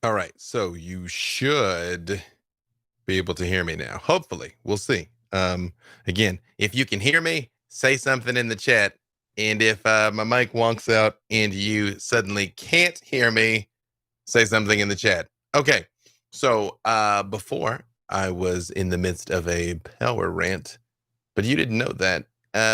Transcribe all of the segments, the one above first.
All right, so you should be able to hear me now. Hopefully, we'll see. Again, if you can hear me, say something in the chat. And if my mic wonks out and you suddenly can't hear me, say something in the chat. Okay, so before I was in the midst of a power rant, but you didn't know that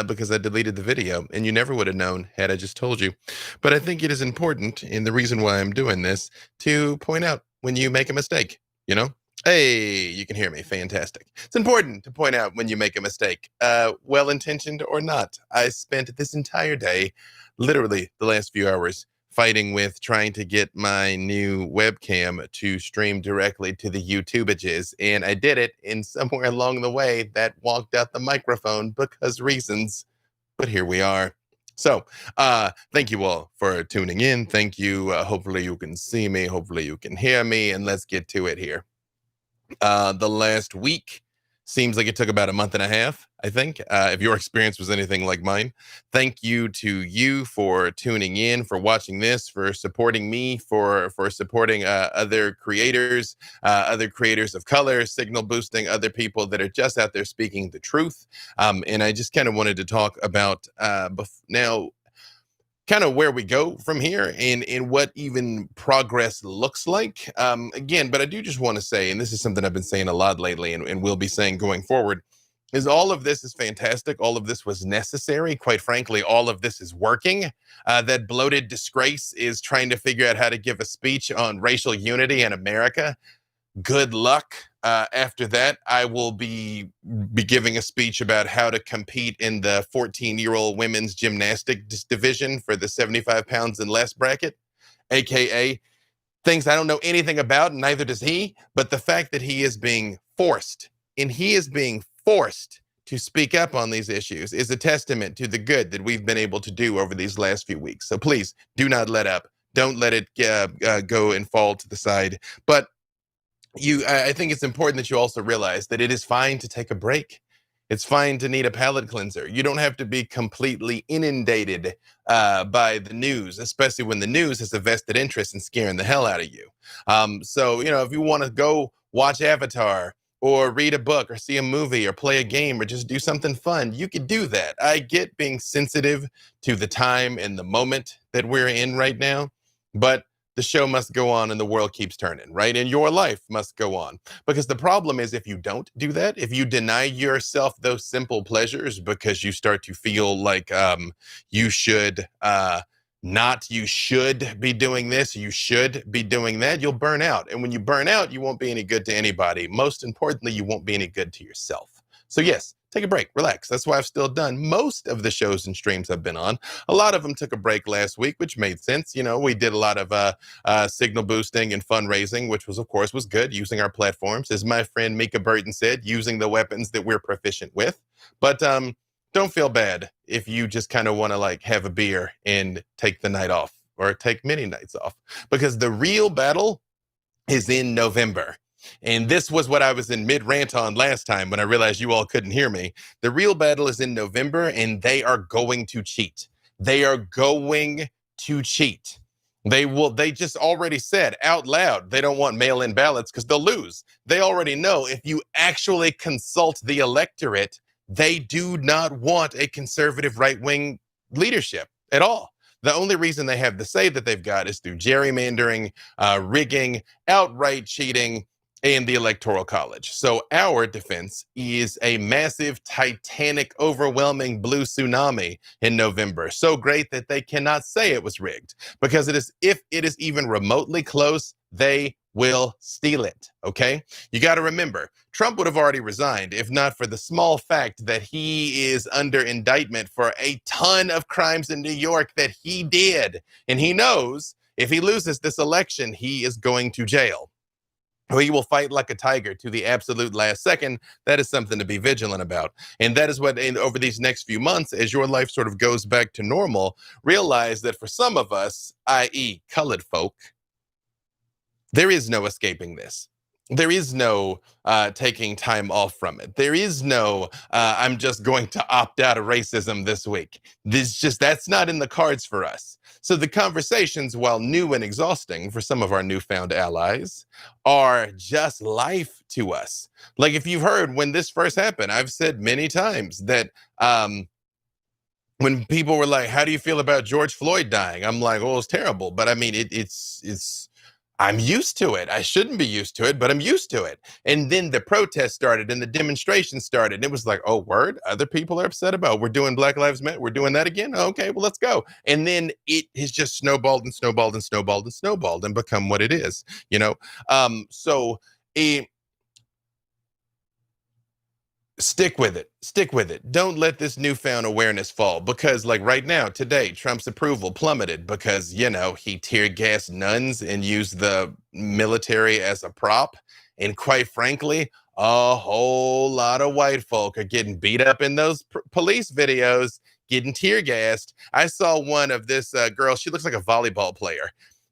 because I deleted the video, and you never would have known had I just told you. But I think it is important, and the reason why I'm doing this, to point out when you make a mistake, you know? Hey, you can hear me. Fantastic. It's important to point out when you make a mistake, well intentioned or not. I spent this entire day, literally the last few hours, fighting with trying to get my new webcam to stream directly to the YouTubeages. And I did it, and somewhere along the way that walked out the microphone because reasons. But here we are. So thank you all for tuning in. Thank you. Hopefully you can see me. Hopefully you can hear me. And let's get to it here. The last week seems like it took about a month and a half, I think, if your experience was anything like mine. Thank you to you for tuning in, for watching this, for supporting me, for supporting other creators of color, signal boosting other people that are just out there speaking the truth. And I just kind of wanted to talk about now kind of where we go from here and what even progress looks like. Again, but I do just want to say, and this is something I've been saying a lot lately and will be saying going forward, is all of this is fantastic. All of this was necessary. Quite frankly, all of this is working. That bloated disgrace is trying to figure out how to give a speech on racial unity in America. Good luck. After that, I will be giving a speech about how to compete in the 14-year-old women's gymnastics division for the 75 pounds and less bracket, aka things I don't know anything about, and neither does he. But the fact that he is being forced, and he is being forced to speak up on these issues, is a testament to the good that we've been able to do over these last few weeks. So please do not let up. Don't let it go and fall to the side. But I think it's important that you also realize that it is fine to take a break. It's fine to need a palate cleanser. You don't have to be completely inundated by the news, especially when the news has a vested interest in scaring the hell out of you. So, if you want to go watch Avatar or read a book or see a movie or play a game or just do something fun, you could do that. I get being sensitive to the time and the moment that we're in right now, but the show must go on and the world keeps turning, right? And your life must go on. Because the problem is, if you don't do that, if you deny yourself those simple pleasures because you start to feel like you should you should be doing this, you should be doing that, you'll burn out. And when you burn out, you won't be any good to anybody. Most importantly, you won't be any good to yourself. So yes, take a break, relax. That's why I've still done most of the shows and streams I've been on. A lot of them took a break last week, which made sense. We did a lot of signal boosting and fundraising, which was, of course, was good, using our platforms, as my friend Mika Burton said, using the weapons that we're proficient with. But don't feel bad if you just kind of want to have a beer and take the night off or take many nights off, because the real battle is in November. And this was what I was in mid-rant on last time when I realized you all couldn't hear me. The real battle is in November, and they are going to cheat. They are going to cheat. They just already said out loud they don't want mail-in ballots because they'll lose. They already know if you actually consult the electorate, they do not want a conservative right-wing leadership at all. The only reason they have the say that they've got is through gerrymandering, rigging, outright cheating, and the Electoral College. So our defense is a massive, titanic, overwhelming blue tsunami in November. So great that they cannot say it was rigged, because if it is even remotely close, they will steal it, okay? You got to remember, Trump would have already resigned if not for the small fact that he is under indictment for a ton of crimes in New York that he did. And he knows if he loses this election, he is going to jail. He will fight like a tiger to the absolute last second. That is something to be vigilant about. And that is what, over these next few months, as your life sort of goes back to normal, realize that for some of us, i.e. colored folk, there is no escaping this. There is no taking time off from it. There is no I'm just going to opt out of racism this week. That's not in the cards for us. So the conversations, while new and exhausting for some of our newfound allies, are just life to us. Like, if you've heard, when this first happened, I've said many times that when people were like, "How do you feel about George Floyd dying?" I'm like, "Oh, it's terrible." But I mean, it's I'm used to it. I shouldn't be used to it, but I'm used to it. And then the protest started and the demonstration started. And it was like, oh, word, other people are upset about, we're doing Black Lives Matter. We're doing that again. Okay, well, let's go. And then it has just snowballed and snowballed and snowballed and snowballed and become what it is, you know? So it, stick with it. Stick with it. Don't let this newfound awareness fall, because, like, right now, today, Trump's approval plummeted because, he tear gassed nuns and used the military as a prop. And quite frankly, a whole lot of white folk are getting beat up in those police videos, getting tear gassed. I saw one of this girl. She looks like a volleyball player,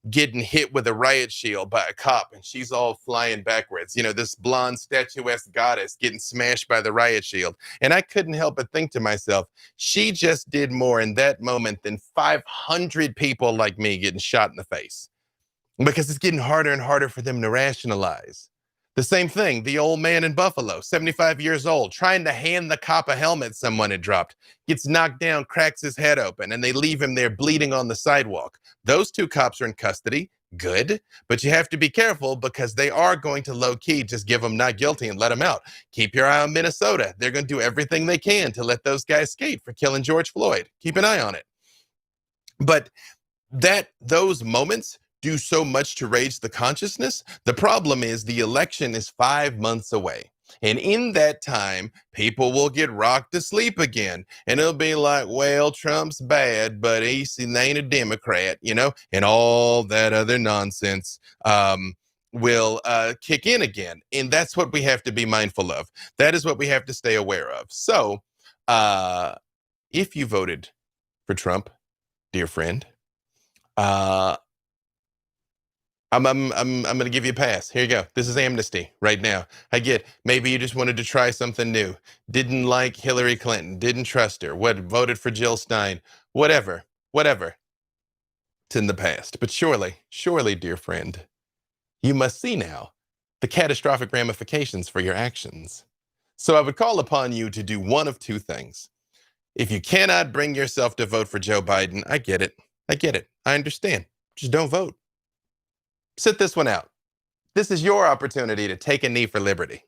getting hit with a riot shield by a cop, and she's all flying backwards. This blonde statuesque goddess getting smashed by the riot shield. And I couldn't help but think to myself, she just did more in that moment than 500 people like me getting shot in the face, because it's getting harder and harder for them to rationalize. The same thing, the old man in Buffalo, 75 years old, trying to hand the cop a helmet someone had dropped, gets knocked down, cracks his head open, and they leave him there bleeding on the sidewalk. Those two cops are in custody. Good. But you have to be careful, because they are going to low key just give them not guilty and let them out. Keep your eye on Minnesota. They're going to do everything they can to let those guys skate for killing George Floyd. Keep an eye on it. But those moments do so much to raise the consciousness. The problem is the election is 5 months away. And in that time, people will get rocked to sleep again. And it'll be like, well, Trump's bad, but he ain't a Democrat, and all that other nonsense will kick in again. And that's what we have to be mindful of. That is what we have to stay aware of. So if you voted for Trump, dear friend, I'm going to give you a pass. Here you go. This is amnesty right now. I get, maybe you just wanted to try something new. Didn't like Hillary Clinton. Didn't trust her. Voted for Jill Stein. Whatever. It's in the past. But surely, dear friend, you must see now the catastrophic ramifications for your actions. So I would call upon you to do one of two things. If you cannot bring yourself to vote for Joe Biden, I get it. I understand. Just don't vote. Sit this one out. This is your opportunity to take a knee for liberty.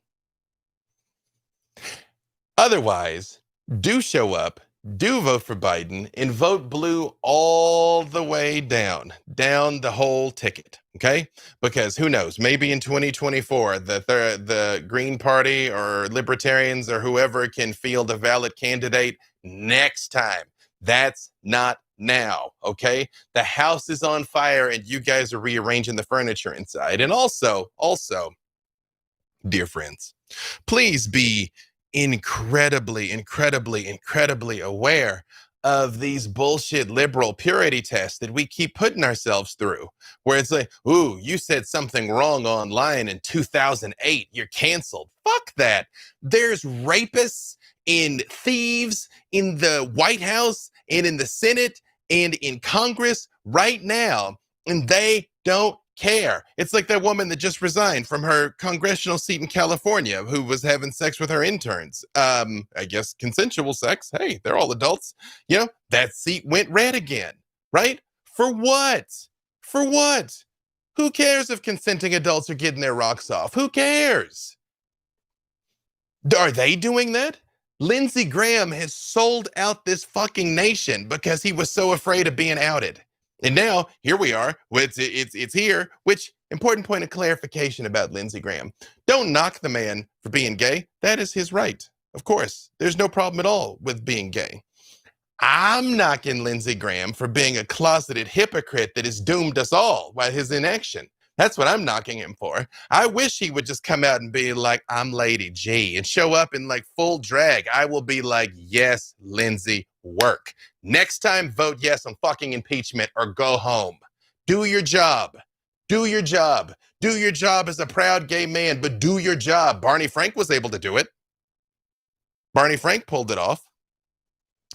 Otherwise, do show up, do vote for Biden, and vote blue all the way down the whole ticket, okay? Because who knows, maybe in 2024, the Green Party or Libertarians or whoever can field a valid candidate next time. That's not now, okay? The house is on fire and you guys are rearranging the furniture inside. And also, dear friends, please be incredibly aware of these bullshit liberal purity tests that we keep putting ourselves through, where it's like, ooh, you said something wrong online in 2008, you're canceled. Fuck that. There's rapists and thieves in the White House and in the Senate and in Congress right now, and they don't care. It's like that woman that just resigned from her congressional seat in California who was having sex with her interns. I guess consensual sex. Hey, they're all adults. That seat went red again, right? For what? Who cares if consenting adults are getting their rocks off? Who cares? Are they doing that? Lindsey Graham has sold out this fucking nation because he was so afraid of being outed. And now, here we are. It's here, which, important point of clarification about Lindsey Graham. Don't knock the man for being gay. That is his right. Of course, there's no problem at all with being gay. I'm knocking Lindsey Graham for being a closeted hypocrite that has doomed us all by his inaction. That's what I'm knocking him for. I wish he would just come out and be like, I'm Lady G, and show up in like full drag. I will be like, yes, Lindsey, work. Next time, vote yes on fucking impeachment or go home. Do your job. Do your job. Do your job as a proud gay man, but do your job. Barney Frank was able to do it. Barney Frank pulled it off.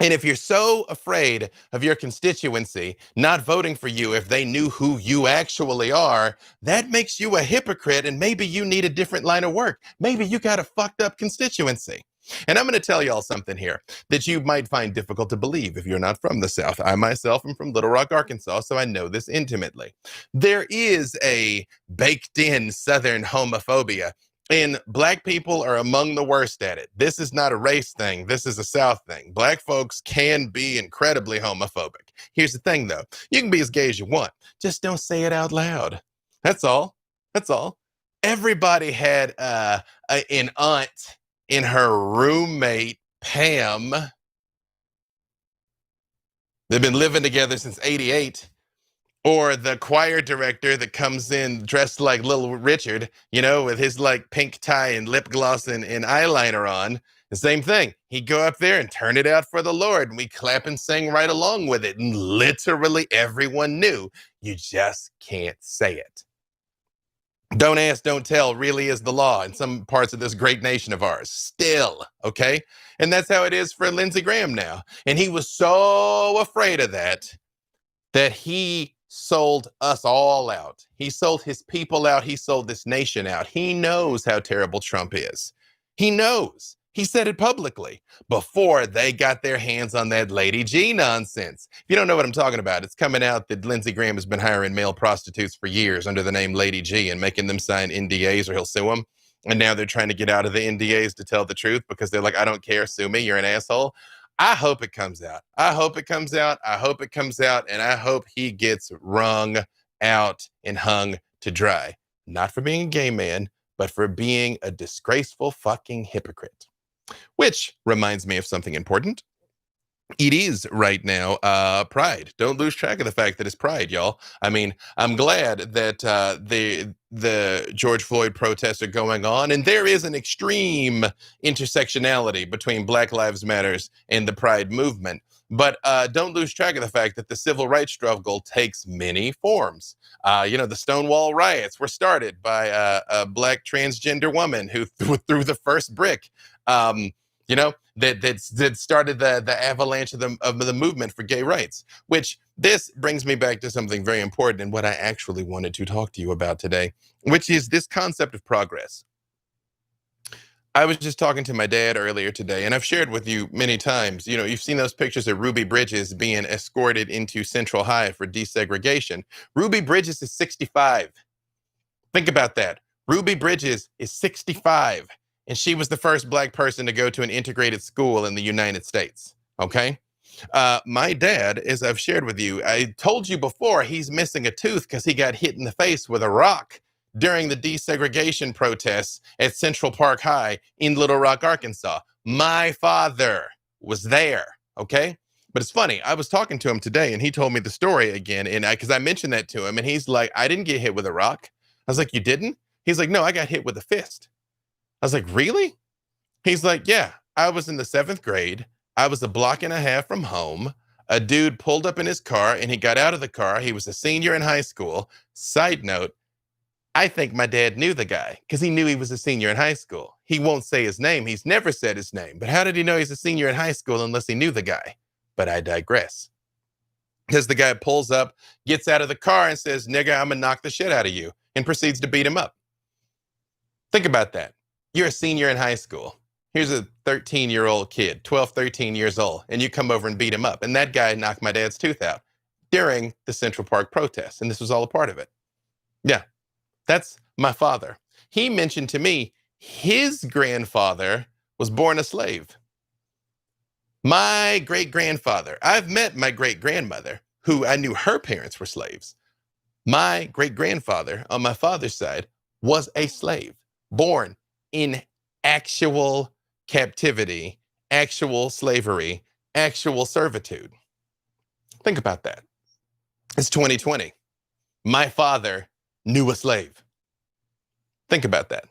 And if you're so afraid of your constituency not voting for you if they knew who you actually are, that makes you a hypocrite, and maybe you need a different line of work. Maybe you got a fucked up constituency. And I'm going to tell y'all something here that you might find difficult to believe if you're not from the South. I myself am from Little Rock, Arkansas, so I know this intimately. There is a baked in Southern homophobia, and black people are among the worst at it. This is not a race thing. This is a South thing. Black folks can be incredibly homophobic. Here's the thing, though. You can be as gay as you want. Just don't say it out loud. That's all. That's all. Everybody had an aunt in her roommate, Pam. They've been living together since 88. Or the choir director that comes in dressed like Little Richard, with his like pink tie and lip gloss and eyeliner on. The same thing. He'd go up there and turn it out for the Lord, and we clap and sing right along with it. And literally everyone knew. You just can't say it. Don't ask, don't tell really is the law in some parts of this great nation of ours. Still, okay? And that's how it is for Lindsey Graham now. And he was so afraid of that he sold us all out. He sold his people out. He sold this nation out. He knows how terrible Trump is. He knows. He said it publicly before they got their hands on that Lady G nonsense. If you don't know what I'm talking about, it's coming out that Lindsey Graham has been hiring male prostitutes for years under the name Lady G and making them sign NDAs or he'll sue them. And now they're trying to get out of the NDAs to tell the truth because they're like, I don't care, sue me, you're an asshole. I hope it comes out. I hope it comes out. I hope it comes out. And I hope he gets wrung out and hung to dry. Not for being a gay man, but for being a disgraceful fucking hypocrite. Which reminds me of something important. It is right now Pride. Don't lose track of the fact that it's Pride, y'all. I mean, I'm glad that the George Floyd protests are going on, and there is an extreme intersectionality between Black Lives Matters and the Pride movement. But don't lose track of the fact that the civil rights struggle takes many forms. The Stonewall riots were started by a Black transgender woman who threw the first brick. That started the avalanche of the movement for gay rights, which this brings me back to something very important and what I actually wanted to talk to you about today, which is this concept of progress. I was just talking to my dad earlier today, and I've shared with you many times, you've seen those pictures of Ruby Bridges being escorted into Central High for desegregation. Ruby Bridges is 65. Think about that. Ruby Bridges is 65. And she was the first Black person to go to an integrated school in the United States. Okay. My dad, as I've shared with you, I told you before, he's missing a tooth because he got hit in the face with a rock during the desegregation protests at Central Park High in Little Rock, Arkansas. My father was there. Okay. But it's funny. I was talking to him today and he told me the story again. And because I mentioned that to him and he's like, I didn't get hit with a rock. I was like, you didn't? He's like, no, I got hit with a fist. I was like, really? He's like, yeah, I was in the 7th grade. I was a block and a half from home. A dude pulled up in his car and he got out of the car. He was a senior in high school. Side note, I think my dad knew the guy because he knew he was a senior in high school. He won't say his name. He's never said his name. But how did he know he's a senior in high school unless he knew the guy? But I digress. Because the guy pulls up, gets out of the car and says, nigga, I'm going to knock the shit out of you, and proceeds to beat him up. Think about that. You're a senior in high school. Here's a 13-year-old kid, 12, 13 years old, and you come over and beat him up. And that guy knocked my dad's tooth out during the Central Park protests. And this was all a part of it. Yeah, that's my father. He mentioned to me his grandfather was born a slave. My great-grandfather, I've met my great-grandmother, who I knew her parents were slaves. My great-grandfather on my father's side was a slave, born in actual captivity, actual slavery, actual servitude. Think about that. It's 2020. My father knew a slave. Think about that.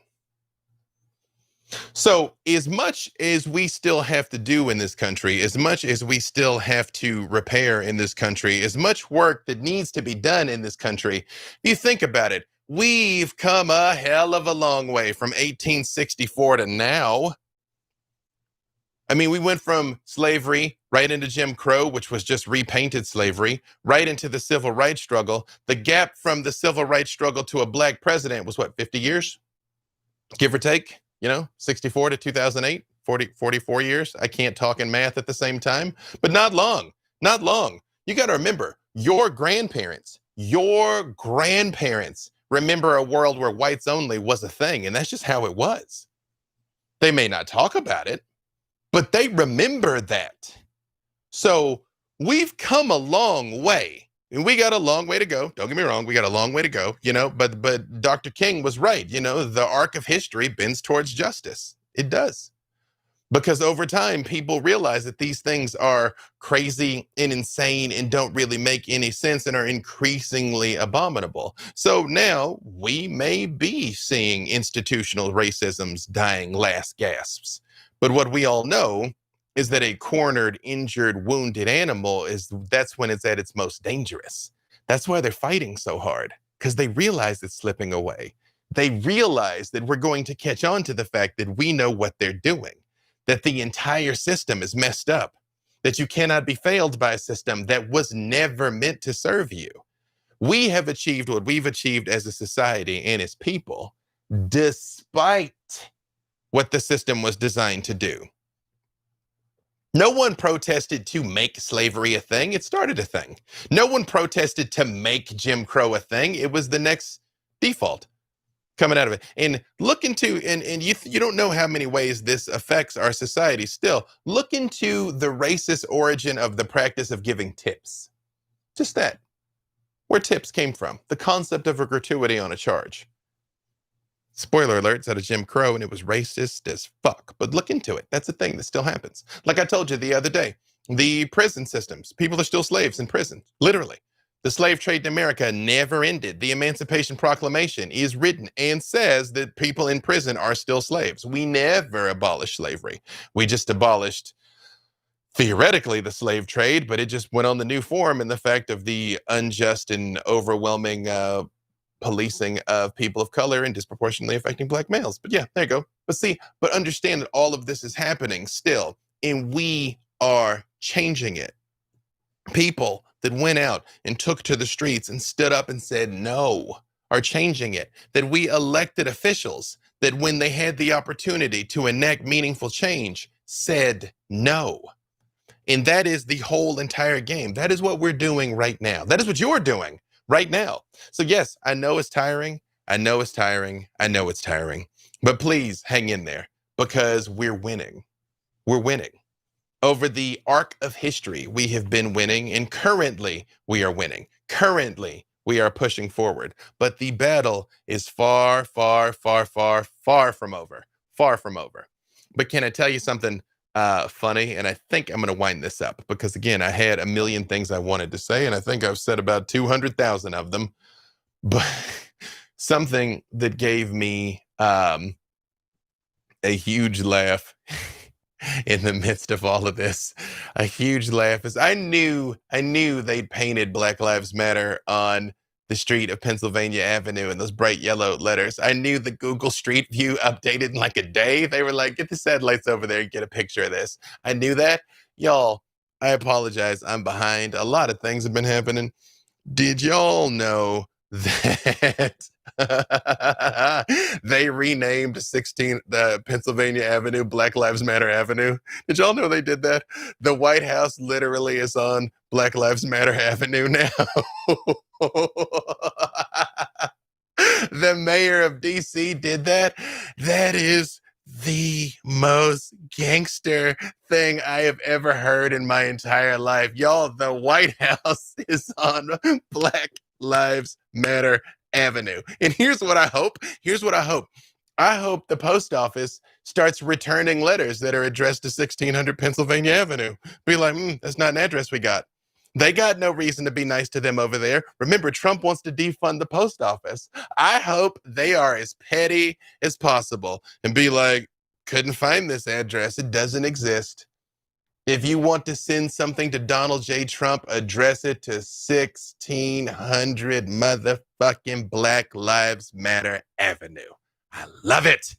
So, as much as we still have to do in this country, as much as we still have to repair in this country, as much work that needs to be done in this country, if you think about it, we've come a hell of a long way from 1864 to now. I mean, we went from slavery right into Jim Crow, which was just repainted slavery, right into the civil rights struggle. The gap from the civil rights struggle to a black president was what, 50 years? Give or take, 64 to 2008, 44 years. I can't talk in math at the same time, but not long, not long. You got to remember your grandparents remember a world where whites only was a thing, and that's just how it was. They may not talk about it, but they remember that. So we've come a long way. And we got a long way to go. Don't get me wrong, we got a long way to go, but Dr. King was right. The arc of history bends towards justice. It does. Because over time, people realize that these things are crazy and insane and don't really make any sense and are increasingly abominable. So now we may be seeing institutional racism's dying last gasps. But what we all know is that a cornered, injured, wounded animal that's when it's at its most dangerous. That's why they're fighting so hard, because they realize it's slipping away. They realize that we're going to catch on to the fact that we know what they're doing, that the entire system is messed up, that you cannot be failed by a system that was never meant to serve you. We have achieved what we've achieved as a society and as people, despite what the system was designed to do. No one protested to make slavery a thing. It started a thing. No one protested to make Jim Crow a thing. It was the next default coming out of it. And look into, and you don't know how many ways this affects our society still. Look into the racist origin of the practice of giving tips. Just that. Where tips came from. The concept of a gratuity on a charge. Spoiler alert, it's out of Jim Crow, and it was racist as fuck. But look into it. That's a thing that still happens. Like I told you the other day, the prison systems, people are still slaves in prison, literally. The slave trade in America never ended. The Emancipation Proclamation is written and says that people in prison are still slaves. We never abolished slavery. We just abolished, theoretically, the slave trade, but it just went on the new form in the fact of the unjust and overwhelming policing of people of color and disproportionately affecting black males. But yeah, there you go. But understand that all of this is happening still, and we are changing it. People that went out and took to the streets and stood up and said no are changing it. That we elected officials that when they had the opportunity to enact meaningful change said no. And that is the whole entire game. That is what we're doing right now. That is what you're doing right now. So yes, I know it's tiring. I know it's tiring. I know it's tiring. But please hang in there, because we're winning. We're winning. Over the arc of history, we have been winning, and currently we are winning. Currently, we are pushing forward. But the battle is far, far, far, far, far from over. Far from over. But can I tell you something funny? And I think I'm going to wind this up, because again, I had a million things I wanted to say, and I think I've said about 200,000 of them. But something that gave me a huge laugh in the midst of all of this, a huge laugh, is I knew they'd painted Black Lives Matter on the street of Pennsylvania Avenue in those bright yellow letters. I knew the Google Street View updated in like a day. They were like, get the satellites over there and get a picture of this. I knew that. Y'all, I apologize. I'm behind. A lot of things have been happening. Did y'all know that they renamed the Pennsylvania Avenue Black Lives Matter Avenue? Did y'all know they did that? The White House literally is on Black Lives Matter Avenue now. The mayor of DC did that. That is the most gangster thing I have ever heard in my entire life. Y'all, the White House is on Black Lives Matter Avenue. And here's what I hope. I hope the post office starts returning letters that are addressed to 1600 Pennsylvania Avenue. Be like, that's not an address we got. They got no reason to be nice to them over there. Remember, Trump wants to defund the post office. I hope they are as petty as possible and be like, couldn't find this address. It doesn't exist. If you want to send something to Donald J. Trump, address it to 1600 motherfucking Black Lives Matter Avenue. I love it.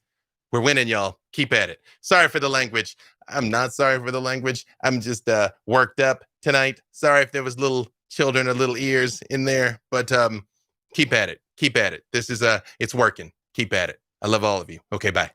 We're winning, y'all. Keep at it. Sorry for the language. I'm not sorry for the language. I'm just worked up tonight. Sorry if there was little children or little ears in there, but keep at it. Keep at it. This is it's working. Keep at it. I love all of you. Okay, bye.